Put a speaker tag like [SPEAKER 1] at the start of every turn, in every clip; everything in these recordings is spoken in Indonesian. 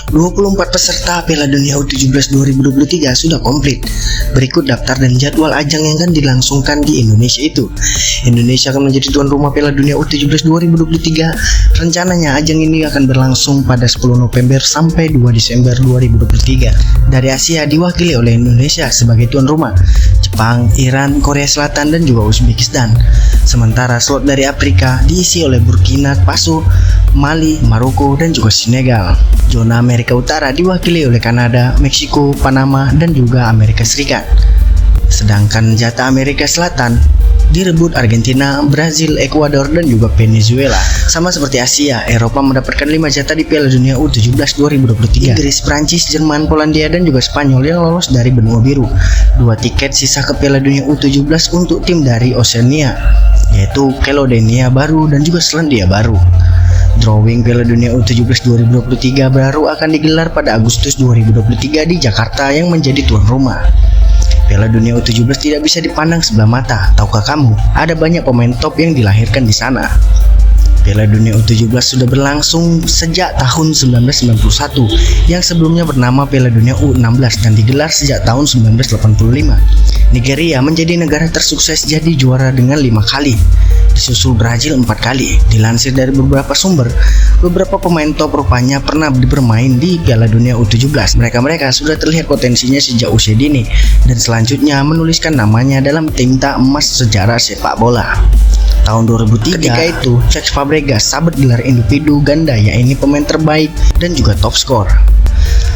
[SPEAKER 1] 24 peserta Piala Dunia U17 2023 sudah komplit. Berikut daftar dan jadwal ajang yang akan dilangsungkan di Indonesia itu. Indonesia akan menjadi tuan rumah Piala Dunia U17 2023. Rencananya ajang ini akan berlangsung pada 10 November sampai 2 Desember 2023. Dari Asia diwakili oleh Indonesia sebagai tuan rumah, Jepang, Iran, Korea Selatan, dan juga Uzbekistan. Sementara slot dari Afrika diisi oleh Burkina Faso, Mali, Maroko, dan juga Senegal. Zona Amerika Utara diwakili oleh Kanada, Meksiko, Panama, dan juga Amerika Serikat. Sedangkan jatah Amerika Selatan direbut Argentina, Brazil, Ekuador, dan juga Venezuela. Sama seperti Asia, Eropa mendapatkan 5 jatah di Piala Dunia U17 2023. Inggris, Prancis, Jerman, Polandia, dan juga Spanyol yang lolos dari benua biru. 2 tiket sisa ke Piala Dunia U17 untuk tim dari Oceania, yaitu Caledonia Baru dan juga Selandia Baru. Drawing Piala Dunia U17 2023 baru akan digelar pada Agustus 2023 di Jakarta yang menjadi tuan rumah. Piala Dunia U17 tidak bisa dipandang sebelah mata. Tahukah kamu, ada banyak pemain top yang dilahirkan di sana. Piala Dunia U17 sudah berlangsung sejak tahun 1991 yang sebelumnya bernama Piala Dunia U16 dan digelar sejak tahun 1985. Nigeria menjadi negara tersukses jadi juara dengan 5 kali, disusul Brazil 4 kali. Dilansir dari beberapa sumber, beberapa pemain top rupanya pernah bermain di Piala Dunia U17. Mereka sudah terlihat potensinya sejak usia dini dan selanjutnya menuliskan namanya dalam tinta emas sejarah sepak bola. Tahun 2003, ketika itu Cesc Fabregas sabet gelar individu ganda, yaitu pemain terbaik dan juga top skor.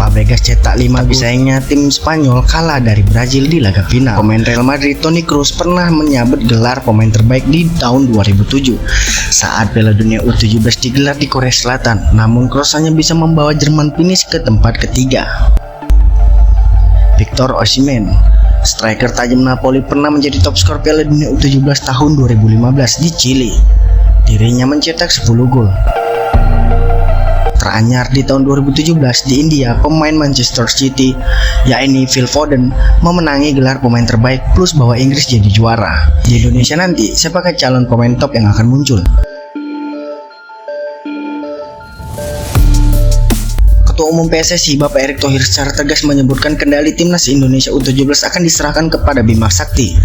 [SPEAKER 1] Fabregas cetak 5 gol, sayangnya tim Spanyol kalah dari Brazil di laga final. Pemain Real Madrid Toni Kroos pernah menyabet gelar pemain terbaik di tahun 2007 saat Piala Dunia U17 digelar di Korea Selatan. Namun Kroos hanya bisa membawa Jerman finish ke tempat ketiga. Victor Osimhen, striker tajam Napoli, pernah menjadi top skor Piala Dunia U17 tahun 2015 di Chili. Dirinya mencetak 10 gol. Teranyar di tahun 2017 di India, pemain Manchester City, yakni Phil Foden, memenangi gelar pemain terbaik plus bawa Inggris jadi juara. Di Indonesia nanti, siapakah calon pemain top yang akan muncul? Ketua Umum PSSI Bapak Erick Thohir secara tegas menyebutkan kendali timnas Indonesia U17 akan diserahkan kepada Bima Sakti.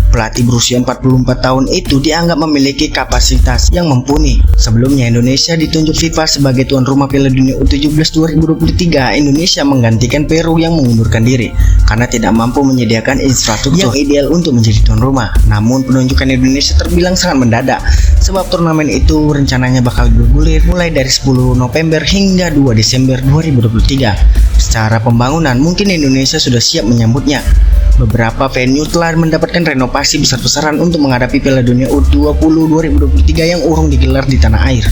[SPEAKER 1] Pelatih berusia 44 tahun itu dianggap memiliki kapasitas yang mumpuni. Sebelumnya Indonesia ditunjuk FIFA sebagai tuan rumah Piala Dunia U17 2023. Indonesia menggantikan Peru yang mengundurkan diri karena tidak mampu menyediakan infrastruktur yang ideal untuk menjadi tuan rumah. Namun penunjukan Indonesia terbilang sangat mendadak, sebab turnamen itu rencananya bakal bergulir mulai dari 10 November hingga 2 Desember 2023. Secara pembangunan mungkin Indonesia sudah siap menyambutnya. Beberapa venue telah mendapatkan renovasi besar-besaran untuk menghadapi Piala Dunia U20 2023 yang urung digelar di tanah air.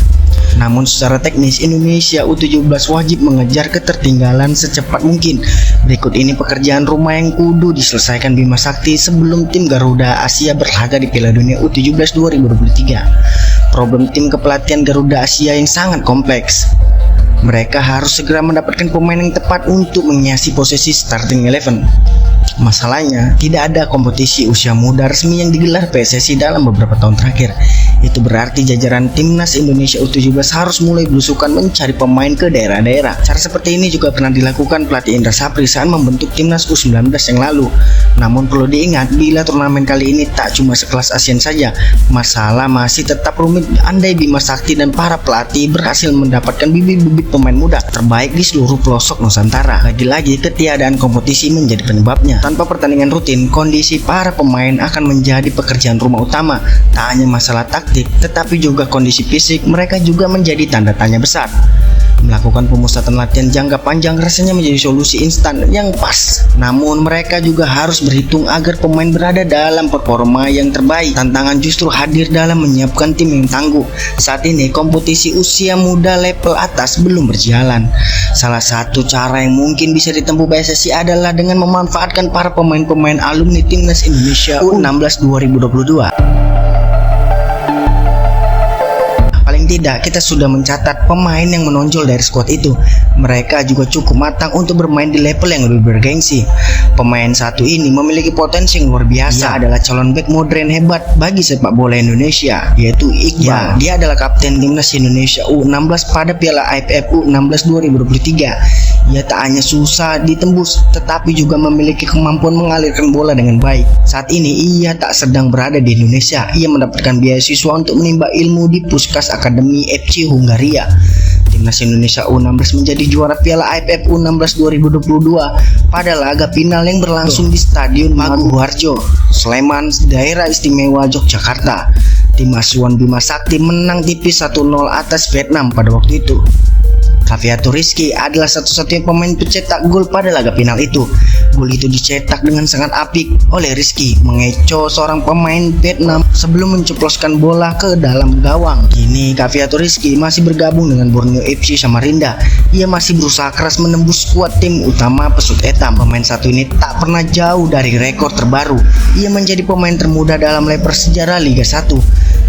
[SPEAKER 1] Namun secara teknis Indonesia U17 wajib mengejar ketertinggalan secepat mungkin. Berikut ini pekerjaan rumah yang kudu diselesaikan Bima Sakti sebelum tim Garuda Asia berlaga di Piala Dunia U17 2023. Problem tim kepelatihan Garuda Asia yang sangat kompleks. Mereka harus segera mendapatkan pemain yang tepat untuk menghiasi posisi starting 11. Masalahnya, tidak ada kompetisi usia muda resmi yang digelar PSSI dalam beberapa tahun terakhir. Itu berarti jajaran timnas Indonesia U17 harus mulai belusukan mencari pemain ke daerah-daerah. Cara seperti ini juga pernah dilakukan pelatih Indra Sapri saat membentuk timnas U19 yang lalu. Namun perlu diingat, bila turnamen kali ini tak cuma sekelas ASEAN saja, masalah masih tetap rumit andai Bima Sakti dan para pelatih berhasil mendapatkan bibit-bibit pemain muda terbaik di seluruh pelosok Nusantara. Lagi-lagi ketiadaan kompetisi menjadi penyebabnya. Tanpa pertandingan rutin, kondisi para pemain akan menjadi pekerjaan rumah utama. Tak hanya masalah taktik, tetapi juga kondisi fisik mereka juga menjadi tanda tanya besar. Melakukan pemusatan latihan jangka panjang rasanya menjadi solusi instan yang pas. Namun mereka juga harus berhitung agar pemain berada dalam performa yang terbaik. Tantangan justru hadir dalam menyiapkan tim yang tangguh. Saat ini kompetisi usia muda level atas belum berjalan. Salah satu cara yang mungkin bisa ditempuh PSSI adalah dengan memanfaatkan para pemain-pemain alumni timnas Indonesia U16 2022. Paling tidak kita sudah mencatat pemain yang menonjol dari skuad itu. Mereka juga cukup matang untuk bermain di level yang lebih bergengsi. Pemain satu ini memiliki potensi yang luar biasa. Ia adalah calon bek modern hebat bagi sepak bola Indonesia, yaitu Iqbal. Dia adalah kapten timnas Indonesia U16 pada Piala AFF U16 2023. Ia tak hanya susah ditembus, tetapi juga memiliki kemampuan mengalirkan bola dengan baik. Saat ini ia tak sedang berada di Indonesia. Ia mendapatkan beasiswa untuk menimba ilmu di Puskas Akademi FC Hungaria. Timnas Indonesia U16 menjadi juara Piala AFF U16 2022 pada laga final yang berlangsung di Stadion Maguwarjo, Sleman, Daerah Istimewa Yogyakarta. Tim asuhan Bima Sakti menang tipis 1-0 atas Vietnam pada waktu itu. Cafiato Rizky adalah satu-satunya pemain pencetak gol pada laga final itu. Gol itu dicetak dengan sangat apik oleh Rizky, mengecoh seorang pemain Vietnam sebelum menceploskan bola ke dalam gawang. Kini Cafiato Rizky masih bergabung dengan Borneo FC Samarinda. Ia masih berusaha keras menembus skuad tim utama Pesut Etam. Pemain satu ini tak pernah jauh dari rekor terbaru. Ia menjadi pemain termuda dalam level sejarah Liga 1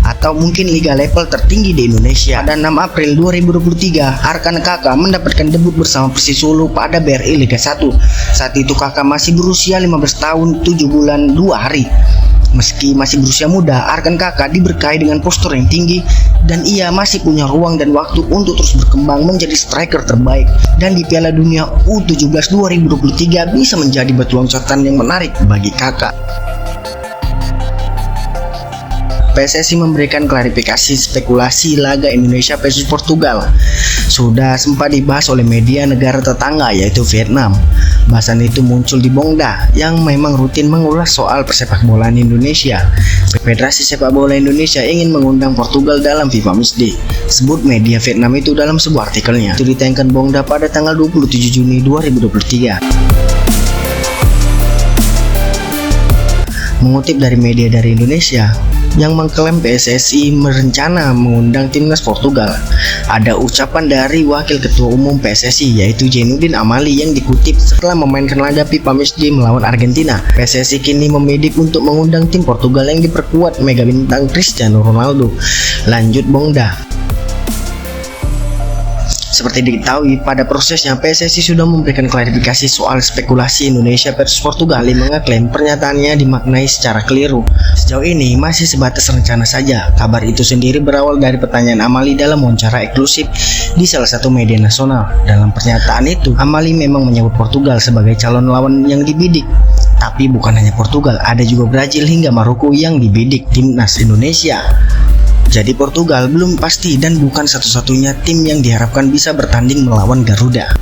[SPEAKER 1] atau mungkin liga level tertinggi di Indonesia. Pada 6 April 2023, Arkan Kakak mendapatkan debut bersama Persis Solo pada BRI Liga 1. Saat itu Kakak masih berusia 15 tahun 7 bulan 2 hari. Meski masih berusia muda, Arkan Kakak diberkahi dengan postur yang tinggi dan ia masih punya ruang dan waktu untuk terus berkembang menjadi striker terbaik. Dan di Piala Dunia U17 2023 bisa menjadi batu loncatan yang menarik bagi Kakak. PSSI memberikan klarifikasi spekulasi laga Indonesia versus Portugal. Sudah sempat dibahas oleh media negara tetangga yaitu Vietnam. Bahasan itu muncul di Bongda yang memang rutin mengulas soal persepak bolaan Indonesia. Federasi Sepak Bola Indonesia ingin mengundang Portugal dalam FIFA Matchday, sebut media Vietnam itu dalam sebuah artikelnya. Itu ditayangkan Bongda pada tanggal 27 Juni 2023. Mengutip dari media dari Indonesia yang mengklaim PSSI merencana mengundang timnas Portugal, ada ucapan dari Wakil Ketua Umum PSSI yaitu Zainuddin Amali yang dikutip setelah memainkan laga FIFA Matchday melawan Argentina. PSSI kini membidik untuk mengundang tim Portugal yang diperkuat mega bintang Cristiano Ronaldo. Lanjut Bongda. Seperti diketahui, pada prosesnya PSSI sudah memberikan klarifikasi soal spekulasi Indonesia versus Portugal yang mengaklaim pernyataannya dimaknai secara keliru. Sejauh ini masih sebatas rencana saja. Kabar itu sendiri berawal dari pertanyaan Amali dalam wawancara eksklusif di salah satu media nasional. Dalam pernyataan itu, Amali memang menyebut Portugal sebagai calon lawan yang dibidik. Tapi bukan hanya Portugal, ada juga Brazil hingga Maroko yang dibidik timnas Indonesia. Jadi Portugal belum pasti dan bukan satu-satunya tim yang diharapkan bisa bertanding melawan Garuda.